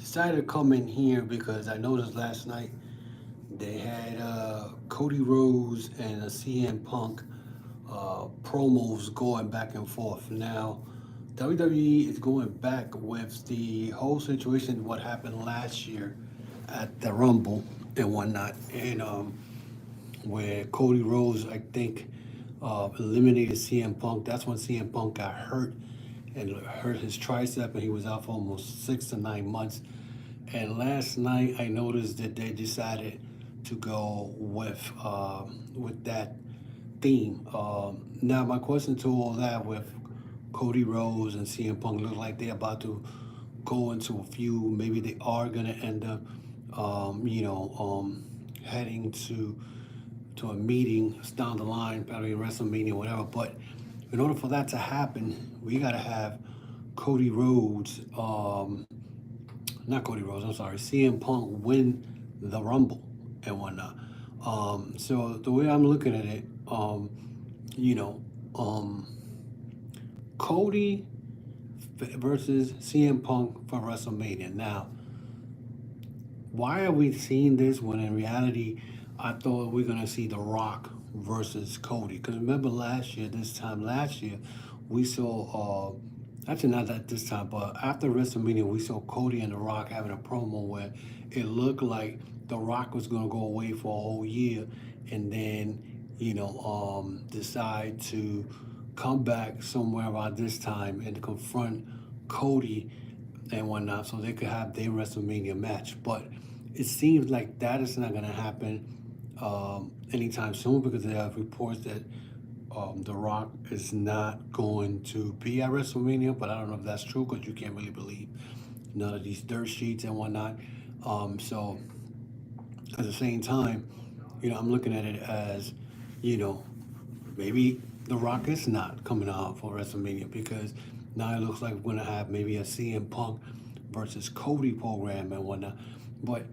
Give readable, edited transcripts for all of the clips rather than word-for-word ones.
decided to come in here because I noticed last night they had Cody Rhodes and a CM Punk promos going back and forth. Now, WWE is going back with the whole situation, what happened last year at the Rumble and whatnot, and where Cody Rhodes, I think, eliminated CM Punk. That's when CM Punk got hurt and hurt his tricep, and he was out for almost 6 to 9 months. And last night, I noticed that they decided to go with that theme. Now, my question to all that with Cody Rhodes and CM Punk look like they're about to go into a feud. Maybe they are gonna end up, heading to a meeting down the line, probably WrestleMania, whatever. But in order for that to happen, we gotta have Cody Rhodes, not Cody Rhodes, I'm sorry, CM Punk win the Rumble and whatnot. So the way I'm looking at it, you know, um, Cody versus CM Punk for WrestleMania. Now, why are we seeing this when in reality I thought we are gonna see The Rock versus Cody? Because remember last year, this time last year, we saw actually not that this time, but after WrestleMania, we saw Cody and The Rock having a promo where it looked like The Rock was gonna go away for a whole year, and then decide to come back somewhere around this time and confront Cody and whatnot, so they could have their WrestleMania match. But it seems like that is not going to happen anytime soon because there are reports that The Rock is not going to be at WrestleMania. But I don't know if that's true because you can't really believe none of these dirt sheets and whatnot. So at the same time, I'm looking at it as, you know, maybe The Rock is not coming out for WrestleMania because now it looks like we're gonna have maybe a CM Punk versus Cody program and whatnot. But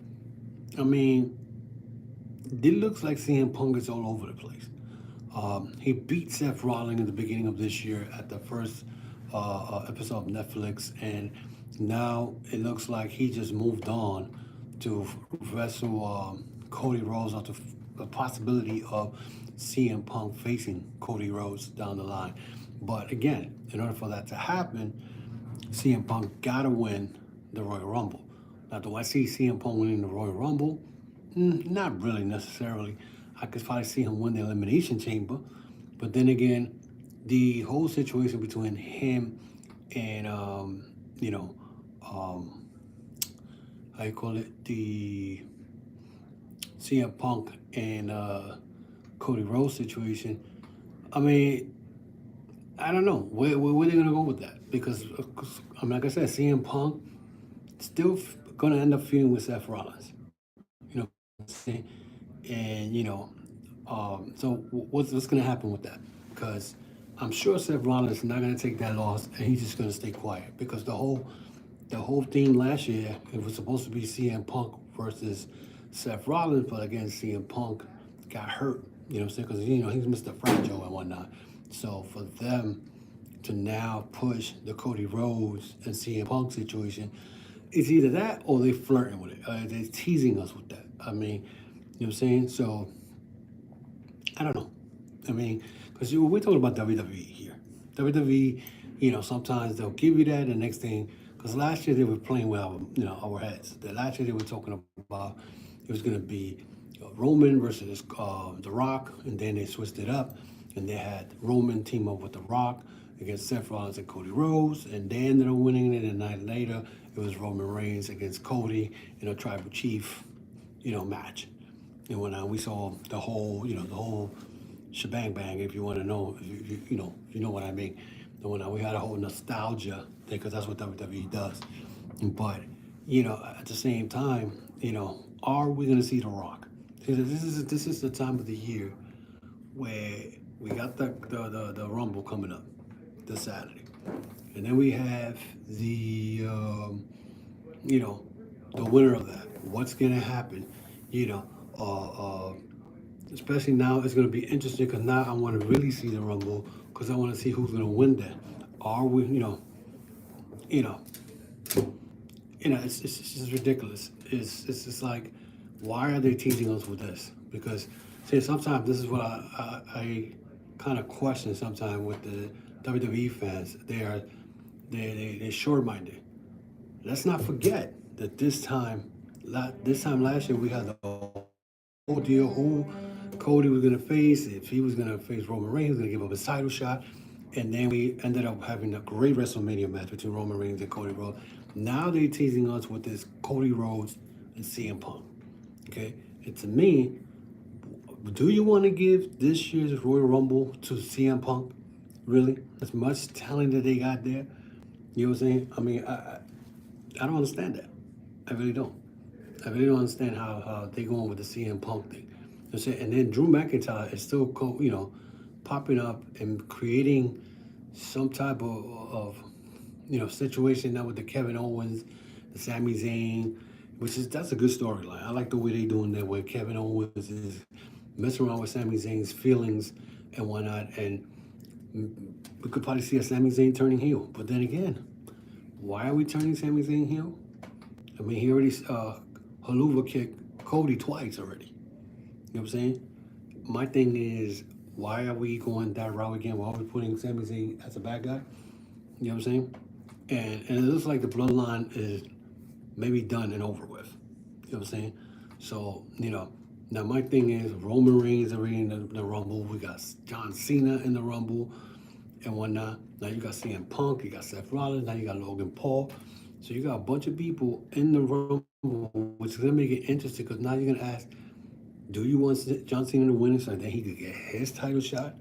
I mean, it looks like CM Punk is all over the place. He beat Seth Rollins in the beginning of this year at the first episode of Netflix, and now it looks like he just moved on to wrestle Cody Rhodes, or to the possibility of CM Punk facing Cody Rhodes down the line. But again, in order for that to happen, CM Punk gotta win the Royal Rumble. Now, do I see CM Punk winning the Royal Rumble? Not really necessarily. I could probably see him win the Elimination Chamber, but then again, the whole situation between him and um, how you call it, the CM Punk and Cody Rhodes situation. I mean, I don't know where they're gonna go with that because, like I said, CM Punk still gonna end up feuding with Seth Rollins. You know what I'm saying? And so what's gonna happen with that? Because I'm sure Seth Rollins is not gonna take that loss, and he's just gonna stay quiet because the whole theme last year it was supposed to be CM Punk versus Seth Rollins, but again CM Punk got hurt. You know what I'm saying? Because he's Mr. Fragile and whatnot. So for them to now push the Cody Rhodes and CM Punk situation, it's either that or they flirting with it. They're teasing us with that. I mean, you know what I'm saying? So I don't know. I mean, because we're talking about WWE here. WWE, sometimes they'll give you that, and the next thing, because last year they were playing with our heads. The last year they were talking about it was going to be Roman versus The Rock, and then they switched it up, and they had Roman team up with The Rock against Seth Rollins and Cody Rhodes, and they ended up winning it. And a night later, it was Roman Reigns against Cody in a tribal chief, match. And when we saw the whole shebang bang, if you want to know, if you know what I mean. And when we had a whole nostalgia thing, because that's what WWE does. But at the same time, are we going to see The Rock? Because this is the time of the year where we got the Rumble coming up this Saturday, and then we have you know the winner of that. What's going to happen? You know, uh, uh, especially now it's going to be interesting because now I want to really see the Rumble because I want to see who's going to win that. Are we, you know, it's just ridiculous. It's just like, why are they teasing us with this? Because see, sometimes this is what I kind of question sometimes with the WWE fans. They're short-minded. Let's not forget that this time last year we had the whole deal who Cody was gonna face. If he was gonna face Roman Reigns, he was gonna give up his title shot. And then we ended up having a great WrestleMania match between Roman Reigns and Cody Rhodes. Now they're teasing us with this Cody Rhodes and CM Punk. Okay? And to me, do you want to give this year's Royal Rumble to CM Punk? Really? As much talent that they got there? You know what I'm saying? I mean, I don't understand that. I really don't. I really don't understand how they going with the CM Punk thing. You know, and then Drew McIntyre is still, popping up and creating some type of situation now with the Kevin Owens, the Sami Zayn, that's a good storyline. I like the way they doing that, where Kevin Owens is messing around with Sami Zayn's feelings and whatnot, and we could probably see a Sami Zayn turning heel. But then again, why are we turning Sami Zayn heel? I mean, he already haluva kicked Cody twice already. You know what I'm saying? My thing is, why are we going that route again? Why are we putting Sami Zayn as a bad guy? You know what I'm saying? And it looks like the bloodline is maybe done and over with. You know what I'm saying? So, now my thing is Roman Reigns already in the Rumble. We got John Cena in the Rumble and whatnot. Now you got CM Punk, you got Seth Rollins, now you got Logan Paul. So you got a bunch of people in the Rumble, which is gonna make it interesting because now you're gonna ask, do you want John Cena to win so that he could get his title shot?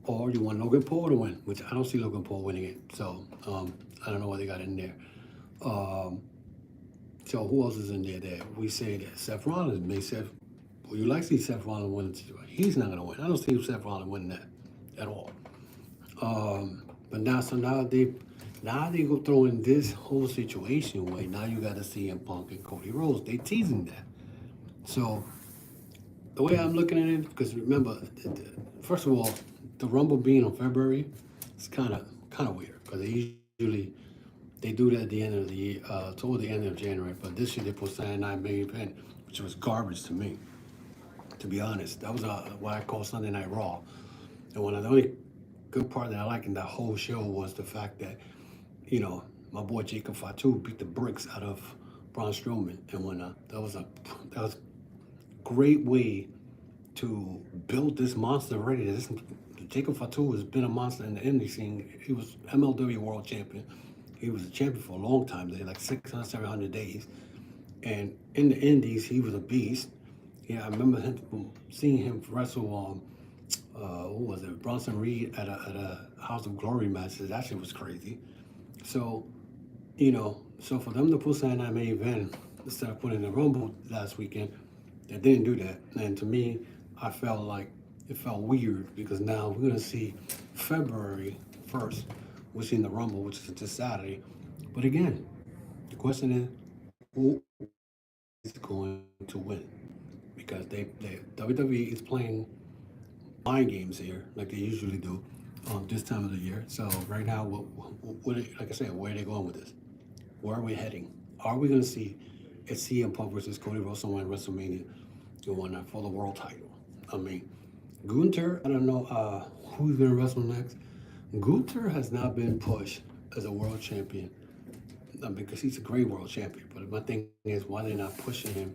Or you want Logan Paul to win, which I don't see Logan Paul winning it. So I don't know what they got in there. So who else is in there? We say that Seth Rollins may well, you like to see Seth Rollins win. He's not going to win. I don't see Seth Rollins winning that at all. But now they go throw in this whole situation where now you got to see CM Punk and Cody Rhodes. They teasing that. So the way I'm looking at it, because remember, first of all, the Rumble being on February, it's kind of weird because they do that at the end of the year, toward the end of January. But this year they put Saturday Night Main Event, which was garbage to me. To be honest, that was what I call Sunday Night Raw. And one of the only good part that I like in that whole show was the fact that, my boy Jacob Fatu beat the bricks out of Braun Strowman and whatnot. That was a great way to build this monster already. Jacob Fatu has been a monster in the indie scene. He was MLW World Champion. He was a champion for a long time. They like 600, 700 days. And in the indies, he was a beast. Yeah, I remember seeing him wrestle who was it? Bronson Reed at a House of Glory match. That shit was crazy. So, so for them to put Saturday Night Main Event instead of putting the Rumble last weekend, they didn't do that. And to me, I felt like it felt weird because now we're gonna see February 1st, we're seeing the Rumble, which is this Saturday. But again, the question is, who is going to win? Because WWE is playing mind games here, like they usually do, this time of the year. So right now, like I said, where are they going with this? Where are we heading? Are we going to see a CM Punk versus Cody Rhodes somewhere in WrestleMania for the world title? I mean, Gunther, I don't know who's going to wrestle next. Gunther has not been pushed as a world champion because he's a great world champion. But my thing is, why they're not pushing him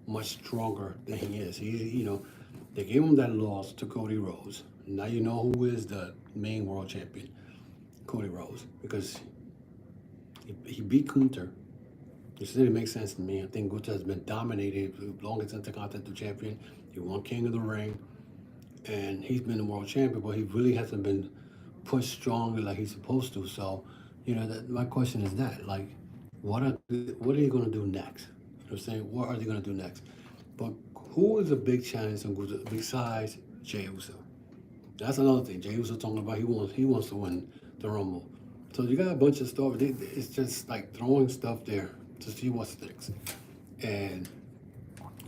much stronger than he is? They gave him that loss to Cody Rhodes. Now you know who is the main world champion, Cody Rhodes, because he beat Gunther. Which didn't make sense to me. I think Gunther has been dominated, longest Intercontinental Champion. He won King of the Ring, and he's been the world champion, but he really hasn't been pushed strongly like he's supposed to. So, my question is that, like, what are they going to do next? You know what I'm saying? What are they going to do next? But who is a big challenge on Gunther besides Jey Uso? That's another thing. Jey Uso talking about he wants to win the Rumble. So you got a bunch of stuff. It's just like throwing stuff there to see what sticks. And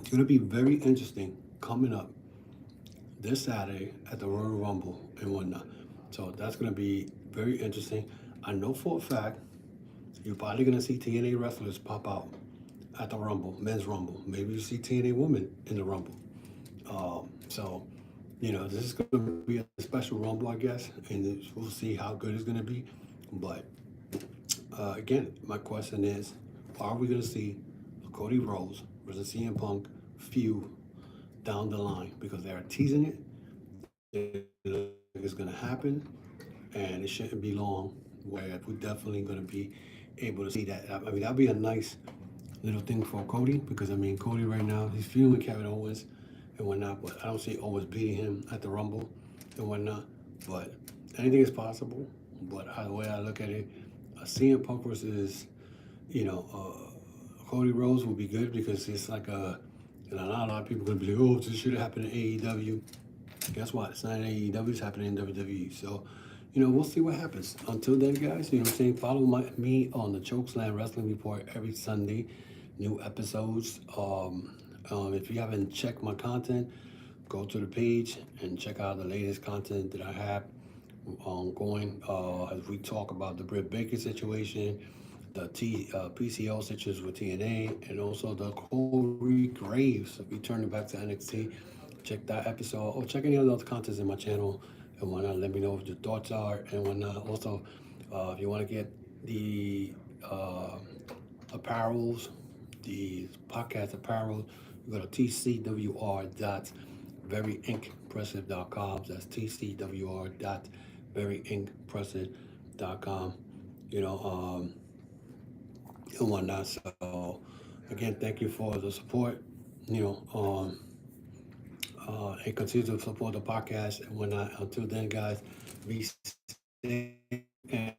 it's going to be very interesting coming up this Saturday at the Royal Rumble and whatnot. So that's going to be very interesting. I know for a fact, you're probably gonna see TNA wrestlers pop out at the Rumble, men's Rumble. Maybe you see TNA women in the Rumble. So, this is going to be a special Rumble, I guess, and we'll see how good it's going to be. But again, my question is, are we going to see a Cody Rhodes versus CM Punk feud down the line? Because they're teasing it. It's going to happen, and it shouldn't be long. Where we're definitely going to be able to see that. I mean, that'd be a nice little thing for Cody, because I mean, Cody right now, he's feuding with Kevin Owens and whatnot, but I don't see Owens beating him at the Rumble and whatnot. But anything is possible. But the way I look at it, CM Punk versus, Cody Rhodes will be good, because it's like not a lot of people going to be like, oh, this should have happened in AEW. Guess what? It's not in AEW, it's happening in WWE. So, we'll see what happens. Until then, guys, follow me on the Chokeslam Wrestling Report every Sunday. New episodes. If you haven't checked my content, go to the page and check out the latest content that I have ongoing. As we talk about the Britt Baker situation, the PCO situation with TNA, and also the Corey Graves returning back to NXT. Check that episode, or check any other contents in my channel and whatnot. Let me know what your thoughts are and whatnot. Also, if you want to get the apparels, the podcast apparel, you go to tcwr.veryinkpressive.com. That's tcwr.veryinkpressive.com. And whatnot. So again, thank you for the support. And continue to support the podcast and whatnot. Until then, guys, be safe,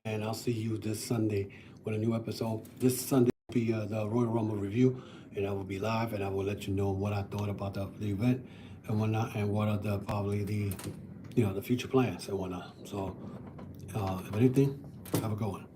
and I'll see you this Sunday with a new episode. This Sunday will be the Royal Rumble review, and I will be live, and I will let you know what I thought about the event and whatnot, and what are probably the future plans and whatnot. So, if anything, have a good one.